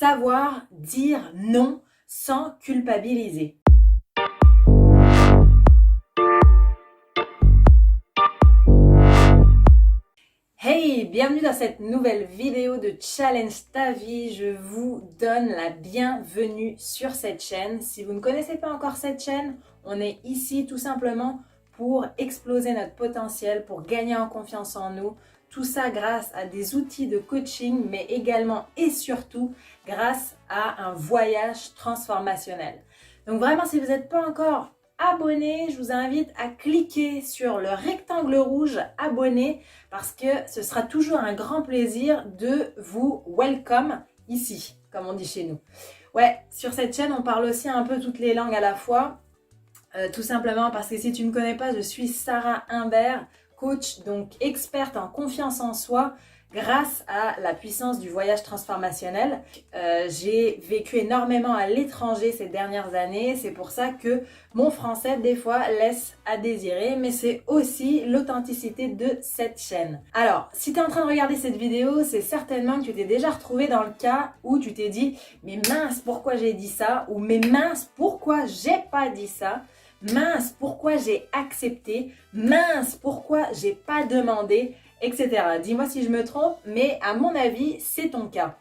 Savoir dire non sans culpabiliser. Hey, bienvenue dans cette nouvelle vidéo de Challenge ta vie. Je vous donne la bienvenue sur cette chaîne. Si vous ne connaissez pas encore cette chaîne, on est ici tout simplement pour exploser notre potentiel, pour gagner en confiance en nous. Tout ça grâce à des outils de coaching, mais également et surtout grâce à un voyage transformationnel. Donc vraiment, si vous n'êtes pas encore abonné, je vous invite à cliquer sur le rectangle rouge abonné parce que ce sera toujours un grand plaisir de vous welcome ici, comme on dit chez nous. Ouais, sur cette chaîne, on parle aussi un peu toutes les langues à la fois, tout simplement parce que si tu ne me connais pas, je suis Sarah Humbert, coach, donc experte en confiance en soi, grâce à la puissance du voyage transformationnel. J'ai vécu énormément à l'étranger ces dernières années, c'est pour ça que mon français des fois laisse à désirer, mais c'est aussi l'authenticité de cette chaîne. Alors, si tu es en train de regarder cette vidéo, c'est certainement que tu t'es déjà retrouvé dans le cas où tu t'es dit « mais mince, pourquoi j'ai dit ça ?» ou « mais mince, pourquoi j'ai pas dit ça ?» Mince, pourquoi j'ai accepté? Mince, pourquoi j'ai pas demandé? Etc. Dis-moi si je me trompe, mais à mon avis, c'est ton cas.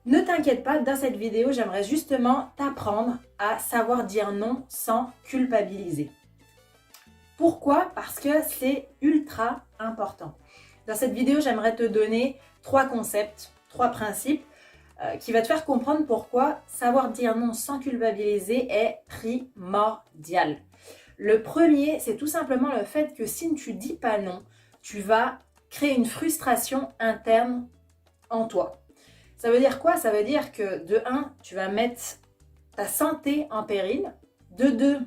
Ne t'inquiète pas, dans cette vidéo, j'aimerais justement t'apprendre à savoir dire non sans culpabiliser. Pourquoi? Parce que c'est ultra important. Dans cette vidéo, j'aimerais te donner 3 concepts, 3 principes qui va te faire comprendre pourquoi savoir dire non sans culpabiliser est primordial. Le premier, c'est tout simplement le fait que si tu dis pas non, tu vas créer une frustration interne en toi. Ça veut dire quoi? Ça veut dire que de 1, tu vas mettre ta santé en péril. De 2,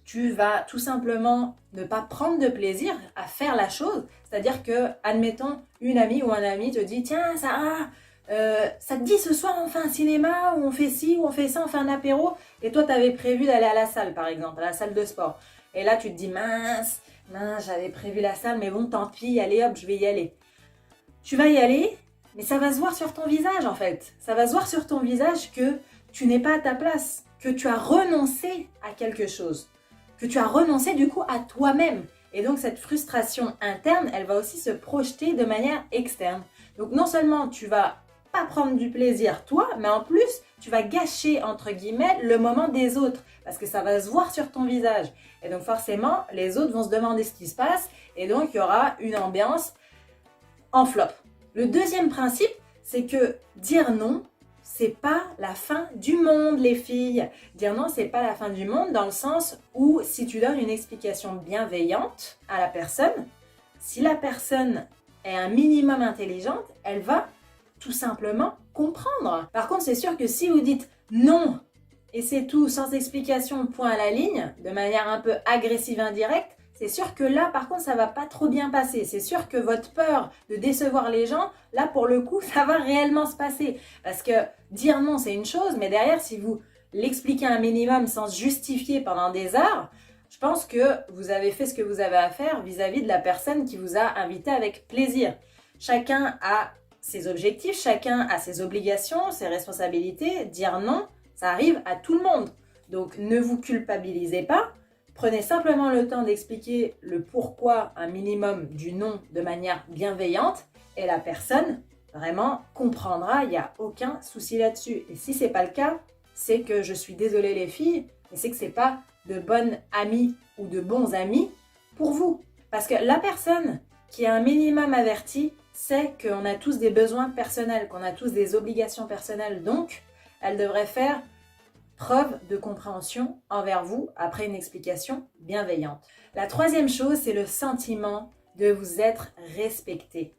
tu vas tout simplement ne pas prendre de plaisir à faire la chose. C'est-à-dire que, admettons, une amie ou un ami te dit « Tiens, Sarah, ça te dit ce soir on fait un cinéma, ou on fait ci, ou on fait ça, on fait un apéro ?» Et toi, tu avais prévu d'aller à la salle, par exemple, à la salle de sport. Et là, tu te dis « Mince, j'avais prévu la salle, mais bon, tant pis, allez hop, je vais y aller. » Tu vas y aller, mais ça va se voir sur ton visage, en fait. Ça va se voir sur ton visage que tu n'es pas à ta place, que tu as renoncé à quelque chose, que tu as renoncé, du coup, à toi-même. Et donc, cette frustration interne, elle va aussi se projeter de manière externe. Donc, non seulement tu vas pas prendre du plaisir toi, mais en plus, tu vas gâcher, entre guillemets, le moment des autres parce que ça va se voir sur ton visage. Et donc, forcément, les autres vont se demander ce qui se passe et donc, il y aura une ambiance en flop. Le deuxième principe, c'est que dire non, c'est pas la fin du monde, les filles. Dire non, c'est pas la fin du monde dans le sens où si tu donnes une explication bienveillante à la personne, si la personne est un minimum intelligente, elle va tout simplement comprendre. Par contre, c'est sûr que si vous dites non et c'est tout, sans explication, point à la ligne, de manière un peu agressive, indirecte, c'est sûr que là, par contre, ça va pas trop bien passer. C'est sûr que votre peur de décevoir les gens, là, pour le coup, ça va réellement se passer. Parce que dire non, c'est une chose, mais derrière, si vous l'expliquez un minimum sans se justifier pendant des heures, je pense que vous avez fait ce que vous avez à faire vis-à-vis de la personne qui vous a invité avec plaisir. Chacun a ses objectifs, chacun a ses obligations, ses responsabilités. Dire non, ça arrive à tout le monde. Donc, ne vous culpabilisez pas. Prenez simplement le temps d'expliquer le pourquoi un minimum du non de manière bienveillante et la personne vraiment comprendra, il n'y a aucun souci là-dessus. Et si ce n'est pas le cas, c'est que je suis désolée les filles, mais c'est que ce n'est pas de bonnes amies ou de bons amis pour vous. Parce que la personne qui est un minimum avertie sait qu'on a tous des besoins personnels, qu'on a tous des obligations personnelles, donc elle devrait faire preuve de compréhension envers vous après une explication bienveillante. La troisième chose, c'est le sentiment de vous être respecté.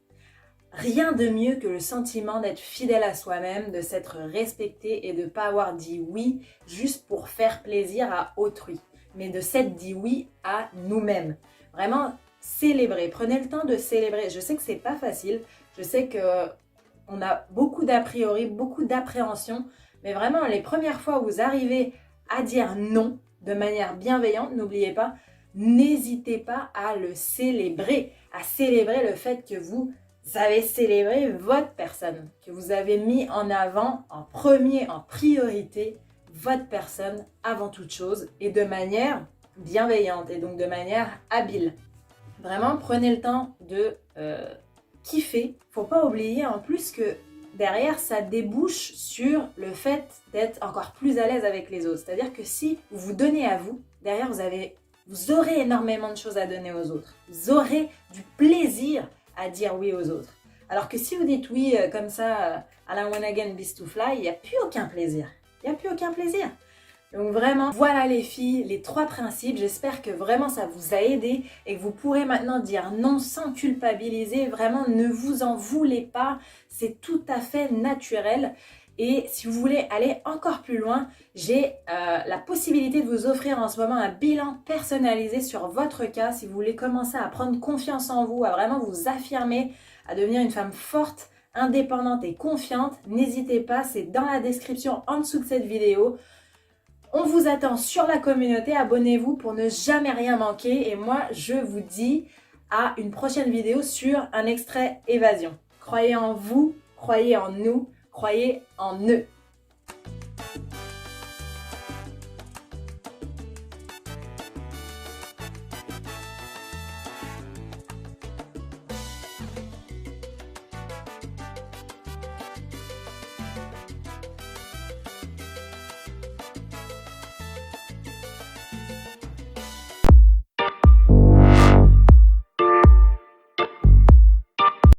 Rien de mieux que le sentiment d'être fidèle à soi-même, de s'être respecté et de ne pas avoir dit oui juste pour faire plaisir à autrui, mais de s'être dit oui à nous-mêmes. Vraiment, célébrer. Prenez le temps de célébrer. Je sais que c'est pas facile. Je sais qu'on a beaucoup d'a priori, beaucoup d'appréhension. Mais vraiment, les premières fois où vous arrivez à dire non de manière bienveillante, n'oubliez pas, n'hésitez pas à le célébrer, à célébrer le fait que vous avez célébré votre personne, que vous avez mis en avant, en premier, en priorité, votre personne avant toute chose et de manière bienveillante et donc de manière habile. Vraiment, prenez le temps de kiffer. Faut pas oublier en plus que derrière, ça débouche sur le fait d'être encore plus à l'aise avec les autres. C'est-à-dire que si vous vous donnez à vous, derrière, vous aurez énormément de choses à donner aux autres. Vous aurez du plaisir à dire oui aux autres. Alors que si vous dites oui comme ça, à la one again beast to fly, il n'y a plus aucun plaisir. Il n'y a plus aucun plaisir. Donc vraiment, voilà les filles, les 3 principes. J'espère que vraiment ça vous a aidé et que vous pourrez maintenant dire non sans culpabiliser. Vraiment, ne vous en voulez pas. C'est tout à fait naturel. Et si vous voulez aller encore plus loin, j'ai la possibilité de vous offrir en ce moment un bilan personnalisé sur votre cas. Si vous voulez commencer à prendre confiance en vous, à vraiment vous affirmer, à devenir une femme forte, indépendante et confiante, n'hésitez pas, c'est dans la description en dessous de cette vidéo. On vous attend sur la communauté, abonnez-vous pour ne jamais rien manquer. Et moi, je vous dis à une prochaine vidéo sur un extrait évasion. Croyez en vous, croyez en nous, croyez en eux.